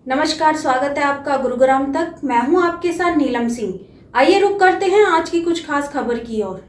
नमस्कार, स्वागत है आपका गुरुग्राम तक। मैं हूं आपके साथ नीलम सिंह। आइए रुक करते हैं आज की कुछ खास खबर की ओर।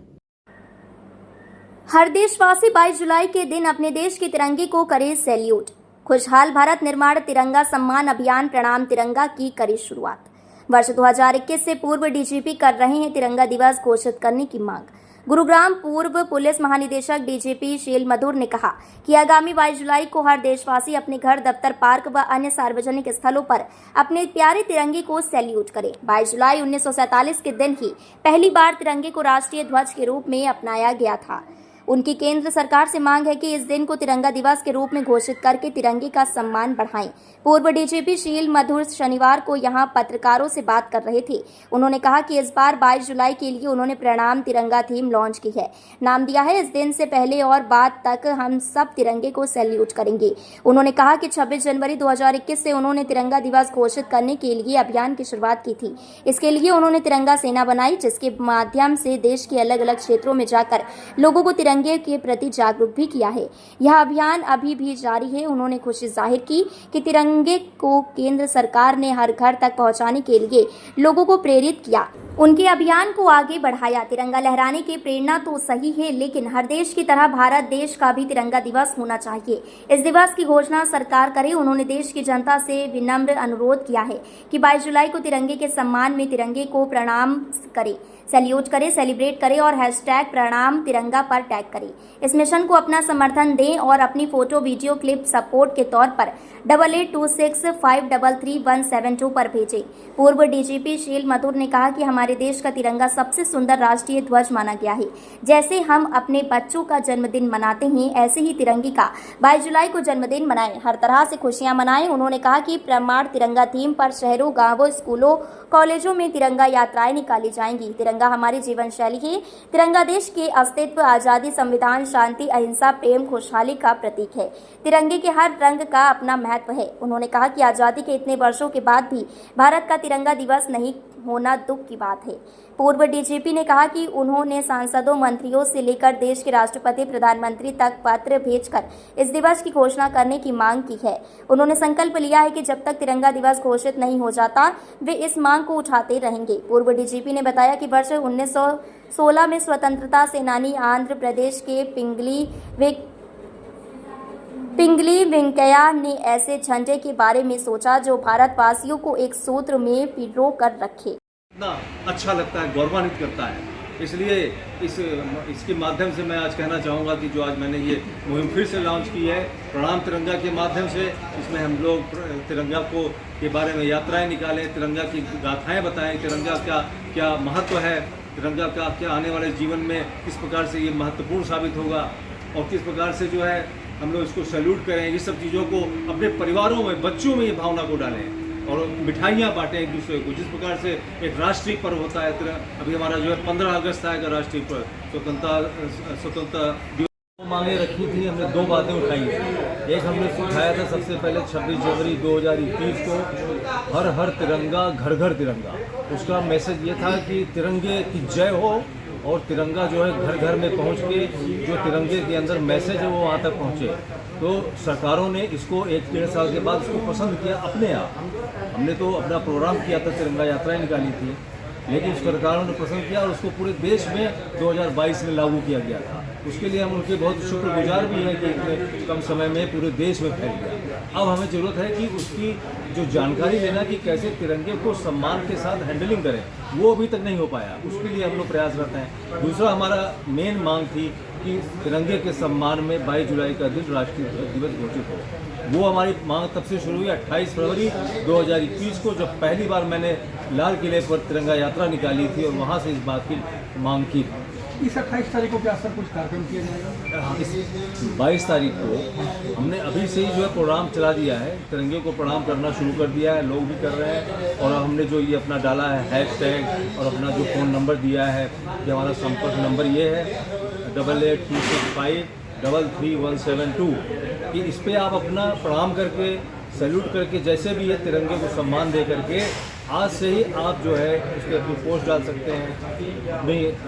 हर देशवासी 22 जुलाई के दिन अपने देश के तिरंगे को करे सैल्यूट। खुशहाल भारत निर्माण तिरंगा सम्मान अभियान प्रणाम तिरंगा की करी शुरुआत। वर्ष 2021 से पूर्व डीजीपी कर रहे हैं तिरंगा दिवस घोषित करने की मांग। गुरुग्राम पूर्व पुलिस महानिदेशक डीजीपी शील मधुर ने कहा कि आगामी 22 जुलाई को हर देशवासी अपने घर, दफ्तर, पार्क व अन्य सार्वजनिक स्थलों पर अपने प्यारे तिरंगे को सैल्यूट करें। 22 जुलाई 1947 के दिन ही पहली बार तिरंगे को राष्ट्रीय ध्वज के रूप में अपनाया गया था। उनकी केंद्र सरकार से मांग है कि इस दिन को तिरंगा दिवस के रूप में घोषित करके तिरंगे का सम्मान बढ़ाएं। पूर्व डीजीपी शील मधुर शनिवार को यहां पत्रकारों से बात कर रहे थे। उन्होंने कहा कि इस बार 22 जुलाई के लिए उन्होंने प्रणाम तिरंगा थीम लॉन्च की है। नाम दिया है इस दिन से पहले और बाद तक हम सब तिरंगे को सैल्यूट करेंगे। उन्होंने कहा कि 26 जनवरी 2021 से उन्होंने तिरंगा दिवस घोषित करने के लिए अभियान की शुरुआत की थी। इसके लिए उन्होंने तिरंगा सेना बनाई, जिसके माध्यम से देश के अलग अलग क्षेत्रों में जाकर लोगों को तिरंगे के प्रति जागरूक भी किया है। यह अभियान अभी भी जारी है। उन्होंने खुशी जाहिर की कि तिरंगे को केंद्र सरकार ने हर घर तक पहुंचाने के लिए लोगों को प्रेरित किया, उनके अभियान को आगे बढ़ाया। तिरंगा लहराने की प्रेरणा तो सही है, लेकिन हर देश की तरह भारत देश का भी तिरंगा दिवस होना चाहिए। इस दिवस की घोषणा सरकार करे। उन्होंने देश की जनता से विनम्र अनुरोध किया है कि 22 जुलाई को तिरंगे के सम्मान में तिरंगे को प्रणाम करे, सैल्यूट करे, सेलिब्रेट करें और हैशटैग प्रणाम तिरंगा पर टैग करें। इस मिशन को अपना समर्थन दें और अपनी फोटो वीडियो क्लिप सपोर्ट के तौर पर 8826533172 पर भेजें। पूर्व डीजीपी शील मधुर ने कहा कि हमारे देश का तिरंगा सबसे सुंदर राष्ट्रीय ध्वज माना गया है। जैसे हम अपने बच्चों का जन्मदिन मनाते हैं, ऐसे ही तिरंगे का 22 जुलाई को जन्मदिन मनाएं, हर तरह से खुशियां मनाएं। उन्होंने कहा कि प्रमाण तिरंगा थीम पर शहरों, गांवों, स्कूलों, कॉलेजों में तिरंगा यात्राएं निकाली जाएंगी। तिरंगा हमारी जीवन शैली है। तिरंगा देश के अस्तित्व, आजादी, संविधान, शांति, अहिंसा, प्रेम, खुशहाली का प्रतीक है। तिरंगे के हर रंग का अपना महत्व है। उन्होंने कहा कि आजादी के इतने वर्षों के बाद भी भारत का तिरंगा दिवस नहीं होना दुख की बात है। पूर्व डीजीपी ने कहा कि उन्होंने सांसदों, मंत्रियों से लेकर देश के राष्ट्रपति, प्रधानमंत्री तक पत्र भेजकर इस दिवस की घोषणा करने की मांग की है। उन्होंने संकल्प लिया है कि जब तक तिरंगा दिवस घोषित नहीं हो जाता, वे इस मांग को उठाते रहेंगे। पूर्व डीजीपी ने बताया कि वर्ष 1916 में स्वतंत्रता सेनानी आंध्र प्रदेश के पिंगली वेंकैया ने ऐसे झंडे के बारे में सोचा जो भारतवासियों को एक सूत्र में पिरो कर रखे। इतना अच्छा लगता है, गौरवान्वित करता है। इसलिए इसके माध्यम से मैं आज कहना चाहूँगा कि जो आज मैंने ये मुहिम फिर से लॉन्च की है प्रणाम तिरंगा के माध्यम से, इसमें हम लोग तिरंगा के बारे में यात्राएं निकालें, तिरंगा की गाथाएं बताएं, तिरंगा का क्या महत्व है, तिरंगा का क्या आने वाले जीवन में किस प्रकार से ये महत्वपूर्ण साबित होगा और किस प्रकार से जो है हम लोग इसको सैल्यूट करें। ये सब चीज़ों को अपने परिवारों में, बच्चों में ये भावना को डालें और मिठाइयाँ बांटें एक दूसरे को। जिस प्रकार से एक राष्ट्रीय पर्व होता है, अभी हमारा जो है 15 अगस्त आएगा राष्ट्रीय पर्व, स्वतंत्रता दिवस। मांगे रखी थी, हमने दो बातें उठाई थी। एक हमने उठाया था सबसे पहले 26 जनवरी 2021 को हर तिरंगा, घर घर तिरंगा। उसका मैसेज ये था कि तिरंगे की जय हो और तिरंगा जो है घर घर में पहुंच के जो तिरंगे के अंदर मैसेज है वो वहाँ तक पहुँचे। तो सरकारों ने इसको 1-1.5 साल के बाद इसको पसंद किया अपने आप। हमने तो अपना प्रोग्राम किया था, तिरंगा यात्राएं निकाली थी, लेकिन सरकारों ने पसंद किया और उसको पूरे देश में 2022 में लागू किया गया था। उसके लिए हम उनके बहुत शुक्रगुजार भी हैं कि इतने कम समय में पूरे देश में फैल गया। अब हमें ज़रूरत है कि उसकी जो जानकारी लेना कि कैसे तिरंगे को सम्मान के साथ हैंडलिंग करें, वो अभी तक नहीं हो पाया। उसके लिए हम लोग प्रयासरत हैं। दूसरा हमारा मेन मांग थी कि तिरंगे के सम्मान में 22 जुलाई का दिन राष्ट्रीय दिवस घोषित हो। वो हमारी मांग तब से शुरू हुई 28 फरवरी 2021 को, जब पहली बार मैंने लाल किले पर तिरंगा यात्रा निकाली थी और वहाँ से इस बात की मांग की। इस 28 तारीख को क्या सर कुछ कार्यक्रम किया जाएगा? इस 22 तारीख को हमने अभी से ही जो है प्रोग्राम चला दिया है, तिरंगे को प्रणाम करना शुरू कर दिया है, लोग भी कर रहे हैं। और हमने जो ये अपना डाला है हैशटैग और अपना जो फ़ोन नंबर दिया है, कि हमारा संपर्क नंबर ये है 8826533172, कि इस पर आप अपना प्रणाम करके, सैल्यूट करके, जैसे भी है तिरंगे को सम्मान दे करके आज से ही आप जो है उस पर अपनी पोस्ट डाल सकते हैं,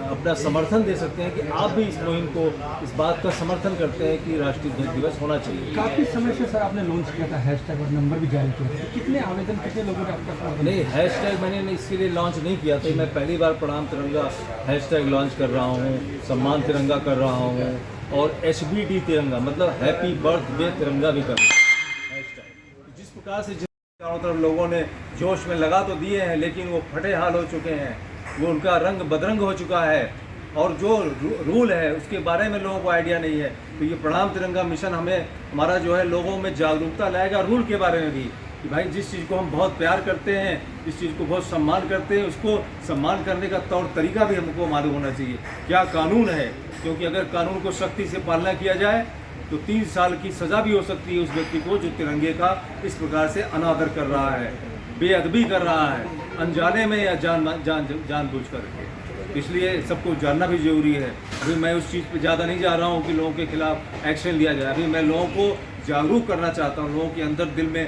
अपना समर्थन दे सकते हैं कि आप भी इस मुहिम को, इस बात का समर्थन करते हैं कि राष्ट्रीय ध्वज दिवस होना चाहिए। काफ़ी समय से सर आपने लॉन्च किया था हैशटैग और नंबर भी जारी किया था, कितने आवेदन, कितने लोगों ने आपका समर्थन? नहीं, हैशटैग मैंने इसके लिए लॉन्च नहीं किया था। मैं पहली बार प्रणाम तिरंगा हैशटैग लॉन्च कर रहा हूँ, सम्मान तिरंगा कर रहा हूँ, और HBD तिरंगा मतलब हैप्पी बर्थडे तिरंगा भी कर रहा हूँ हैशटैग। जिस प्रकार से चारों तरफ लोगों ने जोश में लगा तो दिए हैं, लेकिन वो फटे हाल हो चुके हैं, वो उनका रंग बदरंग हो चुका है, और जो रूल है उसके बारे में लोगों को आइडिया नहीं है। तो ये प्रणाम तिरंगा मिशन हमारा जो है लोगों में जागरूकता लाएगा रूल के बारे में भी, कि भाई जिस चीज़ को हम बहुत प्यार करते हैं, जिस चीज़ को बहुत सम्मान करते हैं, उसको सम्मान करने का तौर तरीका भी हमको मालूम होना चाहिए। क्या कानून है, क्योंकि अगर कानून को सख्ती से पालना किया जाए तो 3 साल की सज़ा भी हो सकती है उस व्यक्ति को जो तिरंगे का इस प्रकार से अनादर कर रहा है, बेअदबी कर रहा है, अनजाने में या जानबूझ कर। इसलिए सबको जानना भी ज़रूरी है। अभी मैं उस चीज़ पे ज़्यादा नहीं जा रहा हूँ कि लोगों के खिलाफ एक्शन लिया जाए। अभी मैं लोगों को जागरूक करना चाहता हूँ, लोगों के अंदर दिल में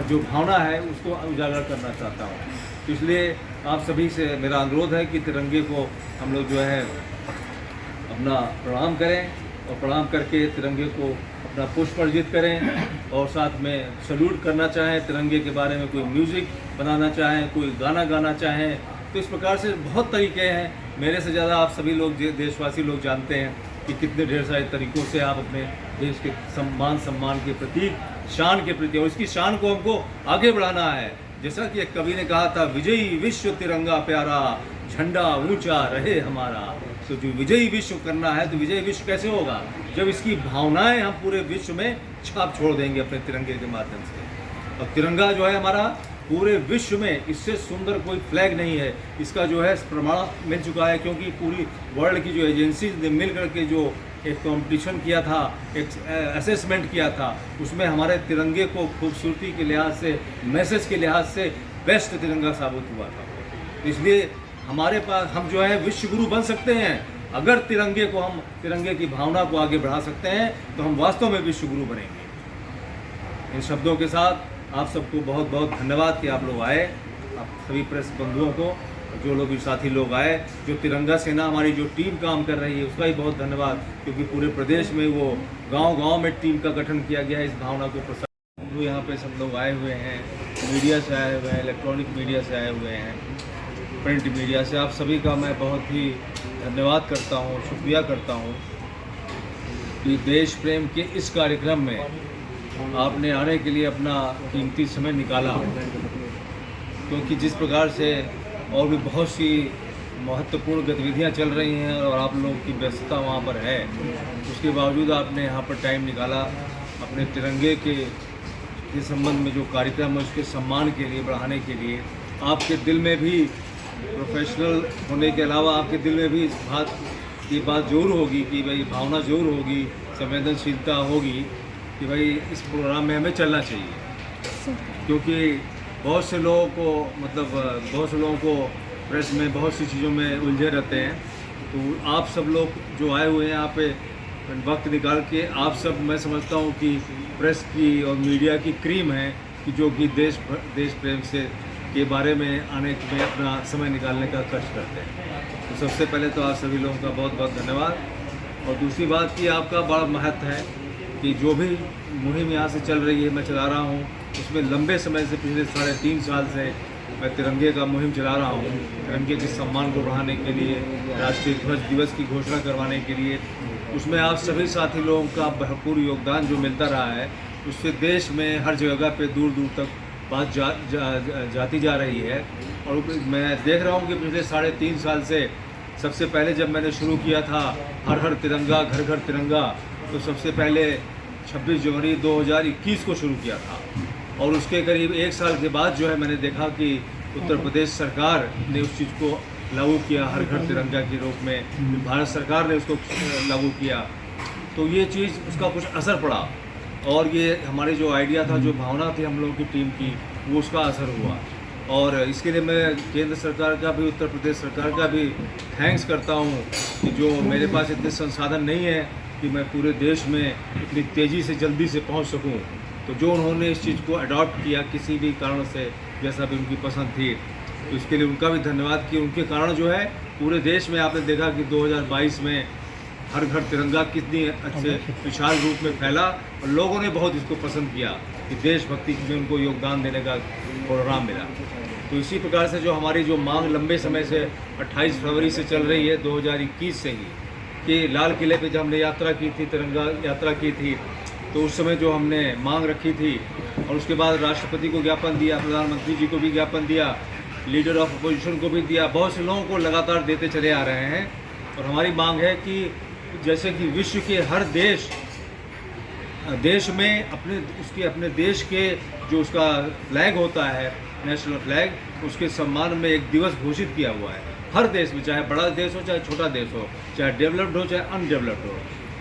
जो भावना है उसको उजागर करना चाहता हूँ। इसलिए आप सभी से मेरा अनुरोध है कि तिरंगे को हम लोग जो है अपना प्रणाम करें, और प्रणाम करके तिरंगे को अपना पुष्प अर्जित करें, और साथ में सल्यूट करना चाहें, तिरंगे के बारे में कोई म्यूज़िक बनाना चाहें, कोई गाना गाना चाहें। तो इस प्रकार से बहुत तरीके हैं, मेरे से ज़्यादा आप सभी लोग देशवासी लोग जानते हैं कि कितने ढेर सारे तरीक़ों से आप अपने देश के सम्मान के प्रतीक, शान के प्रति, और इसकी शान को हमको आगे बढ़ाना है। जैसा कि एक कवि ने कहा था, विजयी विश्व तिरंगा प्यारा, झंडा ऊंचा रहे हमारा। तो जो विजयी विश्व करना है, तो विजयी विश्व कैसे होगा? जब इसकी भावनाएं हम पूरे विश्व में छाप छोड़ देंगे अपने तिरंगे के माध्यम से। और तिरंगा जो है हमारा पूरे विश्व में, इससे सुंदर कोई फ्लैग नहीं है। इसका जो है प्रमाण मिल चुका है, क्योंकि पूरी वर्ल्ड की जो एजेंसीज ने मिल करके जो एक कंपटीशन किया था, एक असेसमेंट किया था, उसमें हमारे तिरंगे को खूबसूरती के लिहाज से, मैसेज के लिहाज से बेस्ट तिरंगा साबित हुआ था। इसलिए हमारे पास, हम जो है विश्व गुरु बन सकते हैं। अगर तिरंगे को, हम तिरंगे की भावना को आगे बढ़ा सकते हैं, तो हम वास्तव में विश्व गुरु बनेंगे। इन शब्दों के साथ आप सबको बहुत बहुत धन्यवाद कि आप लोग आए, आप सभी प्रेस बंधुओं को, जो लोग भी साथी लोग आए, जो तिरंगा सेना हमारी जो टीम काम कर रही है उसका भी बहुत धन्यवाद, क्योंकि पूरे प्रदेश में वो गांव-गांव में टीम का गठन किया गया है इस भावना को प्रसार। जो यहाँ पे सब लोग आए हुए हैं, मीडिया से आए हुए हैं, इलेक्ट्रॉनिक मीडिया से आए हुए हैं, प्रिंट मीडिया से, आप सभी का मैं बहुत ही धन्यवाद करता हूँ, शुक्रिया करता हूँ कि देश प्रेम के इस कार्यक्रम में आपने आने के लिए अपना कीमती समय निकाला। क्योंकि जिस प्रकार से और भी बहुत सी महत्वपूर्ण गतिविधियां चल रही हैं और आप लोगों की व्यस्तता वहाँ पर है, उसके बावजूद आपने यहाँ पर टाइम निकाला अपने तिरंगे के संबंध में जो कार्यक्रम है उसके सम्मान के लिए, बढ़ाने के लिए। आपके दिल में भी, प्रोफेशनल होने के अलावा आपके दिल में भी ये बात जरूर होगी कि भाई, भावना जरूर होगी, संवेदनशीलता होगी कि भाई इस प्रोग्राम में हमें चलना चाहिए। क्योंकि बहुत से लोगों को प्रेस में बहुत सी चीज़ों में उलझे रहते हैं। तो आप सब लोग जो आए हुए हैं यहाँ पे वक्त निकाल के, आप सब, मैं समझता हूँ कि प्रेस की और मीडिया की क्रीम है कि जो कि देश प्रेम से के बारे में आने में अपना समय निकालने का कष्ट करते हैं। तो सबसे पहले तो आप सभी लोगों का बहुत बहुत धन्यवाद। और दूसरी बात कि आपका बड़ा महत्व है कि जो भी मुहिम यहाँ से चल रही है, मैं चला रहा हूँ, उसमें लंबे समय से, पिछले 3.5 साल से मैं तिरंगे का मुहिम चला रहा हूँ। तिरंगे के सम्मान को बढ़ाने के लिए, राष्ट्रीय ध्वज दिवस की घोषणा करवाने के लिए, उसमें आप सभी साथी लोगों का भरपूर योगदान जो मिलता रहा है, उससे देश में हर जगह पे दूर दूर तक बात जाती जा रही है। और मैं देख रहा हूँ कि पिछले 3.5 साल से, सबसे पहले जब मैंने शुरू किया था हर हर तिरंगा घर घर तिरंगा, तो सबसे पहले 26 जनवरी 2021 को शुरू किया था। और उसके करीब 1 साल के बाद जो है मैंने देखा कि उत्तर प्रदेश सरकार ने उस चीज़ को लागू किया, हर घर तिरंगा के रूप में भारत सरकार ने उसको लागू किया। तो ये चीज़, उसका कुछ असर पड़ा, और ये हमारी जो आइडिया था, जो भावना थी हम लोगों की टीम की, वो उसका असर हुआ। और इसके लिए मैं केंद्र सरकार का भी, उत्तर प्रदेश सरकार का भी थैंक्स करता हूँ कि जो मेरे पास इतने संसाधन नहीं है कि मैं पूरे देश में इतनी तेज़ी से, जल्दी से पहुँच सकूँ। तो जो उन्होंने इस चीज़ को अडॉप्ट किया किसी भी कारण से, जैसा भी उनकी पसंद थी, तो इसके लिए उनका भी धन्यवाद कि उनके कारण जो है पूरे देश में आपने देखा कि 2022 में हर घर तिरंगा कितनी अच्छे विशाल रूप में फैला और लोगों ने बहुत इसको पसंद किया कि देशभक्ति में उनको योगदान देने का प्रोग्राम मिला। तो इसी प्रकार से जो हमारी जो मांग लंबे समय से 28 फरवरी से चल रही है 2021 से ही, कि लाल किले पे जब हमने यात्रा की थी, तिरंगा यात्रा की थी, तो उस समय जो हमने मांग रखी थी और उसके बाद राष्ट्रपति को ज्ञापन दिया, प्रधानमंत्री जी को भी ज्ञापन दिया, लीडर ऑफ अपोजिशन को भी दिया, बहुत से लोगों को लगातार देते चले आ रहे हैं। और हमारी मांग है कि जैसे कि विश्व के हर देश में अपने देश के जो उसका फ्लैग होता है, नेशनल फ्लैग, उसके सम्मान में एक दिवस घोषित किया हुआ है हर देश में, चाहे बड़ा देश हो चाहे छोटा देश हो, चाहे डेवलप्ड हो चाहे अनडेवलप्ड हो।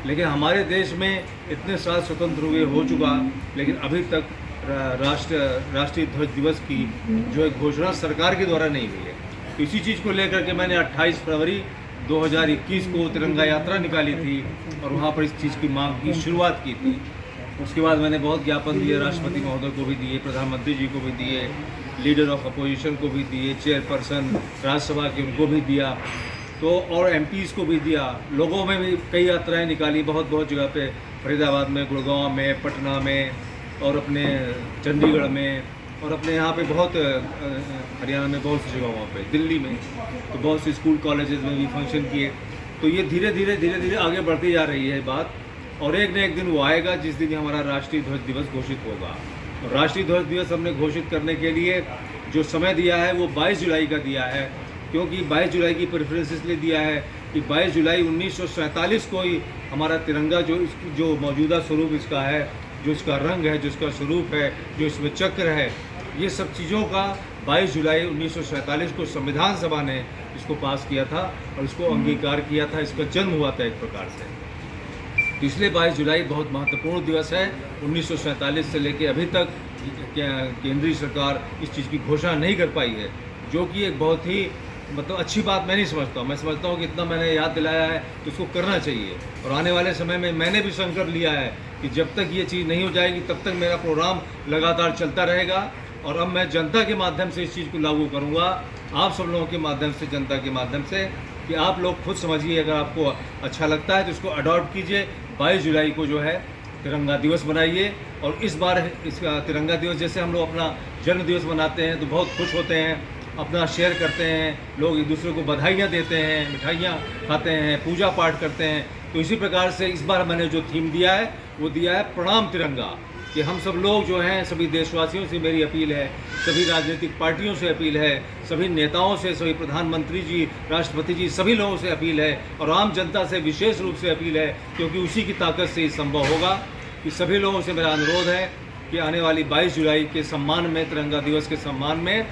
लेकिन हमारे देश में इतने साल स्वतंत्र हुए हो चुका, लेकिन अभी तक राष्ट्रीय ध्वज दिवस की जो एक घोषणा सरकार के द्वारा नहीं हुई है। तो इसी चीज़ को लेकर के मैंने 28 फरवरी 2021 को तिरंगा यात्रा निकाली थी और वहाँ पर इस चीज़ की मांग की शुरुआत की थी। उसके बाद मैंने बहुत ज्ञापन दिए, राष्ट्रपति महोदय को भी दिए, प्रधानमंत्री जी को भी दिए, लीडर ऑफ अपोजिशन को भी दिए, चेयरपर्सन राज्यसभा के उनको भी दिया, तो और एमपीज़ को भी दिया। लोगों में भी कई यात्राएं निकाली, बहुत जगह पे, फरीदाबाद में, गुड़गांव में, पटना में और अपने चंडीगढ़ में और अपने यहाँ पे बहुत हरियाणा में बहुत सी जगहों पे, दिल्ली में, तो बहुत से स्कूल कॉलेजेस में भी फंक्शन किए। तो ये धीरे धीरे आगे बढ़ती जा रही है बात, और एक न एक दिन वो आएगा जिस दिन हमारा राष्ट्रीय ध्वज दिवस घोषित होगा। और राष्ट्रीय ध्वज दिवस हमने घोषित करने के लिए जो समय दिया है वो 22 जुलाई का दिया है, क्योंकि 22 जुलाई की प्रेफरेंस इसलिए दिया है कि 22 जुलाई 1947 को ही हमारा तिरंगा जो मौजूदा स्वरूप इसका है, जो इसका रंग है, जो इसका स्वरूप है, जो इसमें चक्र है, ये सब चीज़ों का 22 जुलाई 1947 को संविधान सभा ने इसको पास किया था और इसको अंगीकार किया था, इसका जन्म हुआ था एक प्रकार से। तो इसलिए 22 जुलाई बहुत महत्वपूर्ण दिवस है। 1947 से लेकर अभी तक केंद्रीय सरकार इस चीज़ की घोषणा नहीं कर पाई है, जो कि एक बहुत ही अच्छी बात मैं नहीं समझता हूँ। मैं समझता हूँ कि इतना मैंने याद दिलाया है तो इसको करना चाहिए। और आने वाले समय में मैंने भी संकल्प लिया है कि जब तक ये चीज़ नहीं हो जाएगी तब तक मेरा प्रोग्राम लगातार चलता रहेगा। और अब मैं जनता के माध्यम से इस चीज़ को लागू करूँगा, आप सब लोगों के माध्यम से, जनता के माध्यम से, कि आप लोग खुद समझिए, अगर आपको अच्छा लगता है तो इसको अडॉप्ट कीजिए। 22 जुलाई को जो है तिरंगा दिवस बनाइए। और इस बार इसका तिरंगा दिवस, जैसे हम लोग अपना जन्म दिवस मनाते हैं तो बहुत खुश होते हैं, अपना शेयर करते हैं, लोग एक दूसरे को बधाइयाँ देते हैं, मिठाइयाँ खाते हैं, पूजा पाठ करते हैं। तो इसी प्रकार से इस बार मैंने जो थीम दिया है वो दिया है प्रणाम तिरंगा, कि हम सब लोग जो हैं, सभी देशवासियों से मेरी अपील है, सभी राजनीतिक पार्टियों से अपील है, सभी नेताओं से, सभी प्रधानमंत्री जी, राष्ट्रपति जी, सभी लोगों से अपील है और आम जनता से विशेष रूप से अपील है, क्योंकि उसी की ताकत से ये संभव होगा। कि सभी लोगों से मेरा अनुरोध है कि आने वाली 22 जुलाई के सम्मान में, तिरंगा दिवस के सम्मान में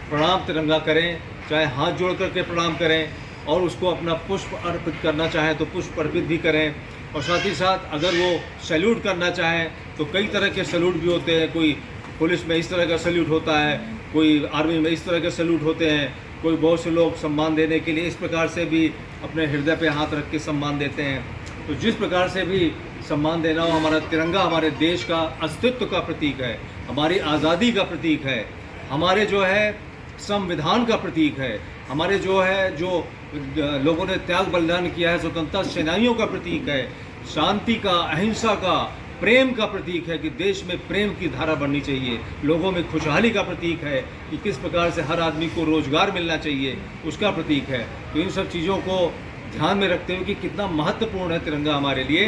प्रणाम तिरंगा करें, चाहे हाथ जोड़ करके प्रणाम करें और उसको अपना पुष्प अर्पित करना चाहें तो पुष्प अर्पित भी करें। और साथ ही साथ अगर वो सैल्यूट करना चाहें तो कई तरह के सैल्यूट भी होते हैं, कोई पुलिस में इस तरह का सैल्यूट होता है, कोई आर्मी में इस तरह के सैल्यूट होते हैं, कोई बहुत से लोग सम्मान देने के लिए इस प्रकार से भी अपने हृदय पे हाथ रख के सम्मान देते हैं। तो जिस प्रकार से भी सम्मान देना हो, हमारा तिरंगा हमारे देश का अस्तित्व का प्रतीक है, हमारी आज़ादी का प्रतीक है, हमारे जो है संविधान का प्रतीक है, हमारे जो है जो लोगों ने त्याग बलिदान किया है, स्वतंत्रता सेनानियों का प्रतीक है, शांति का, अहिंसा का, प्रेम का प्रतीक है कि देश में प्रेम की धारा बढ़नी चाहिए, लोगों में खुशहाली का प्रतीक है कि किस प्रकार से हर आदमी को रोजगार मिलना चाहिए, उसका प्रतीक है। तो इन सब चीज़ों को ध्यान में रखते हुए कि कितना महत्वपूर्ण है तिरंगा हमारे लिए।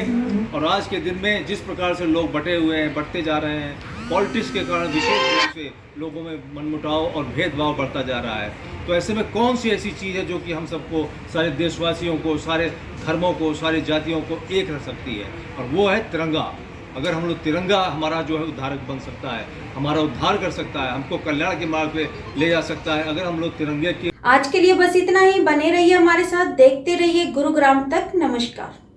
और आज के दिन में जिस प्रकार से लोग बटे हुए हैं, बढ़ते जा रहे हैं, पॉलिटिक्स के कारण विशेष रूप से लोगों में मनमुटाव और भेदभाव बढ़ता जा रहा है, तो ऐसे में कौन सी ऐसी चीज़ है जो कि हम सबको, सारे देशवासियों को, सारे धर्मों को, सारी जातियों को एक रख सकती है, और वो है तिरंगा। अगर हम लोग, तिरंगा हमारा जो है उद्धारक बन सकता है, हमारा उद्धार कर सकता है, हमको कल्याण के मार्ग पे ले जा सकता है अगर हम लोग तिरंगे की। आज के लिए बस इतना ही। बने रहिए हमारे साथ, देखते रहिए गुरुग्राम तक। नमस्कार।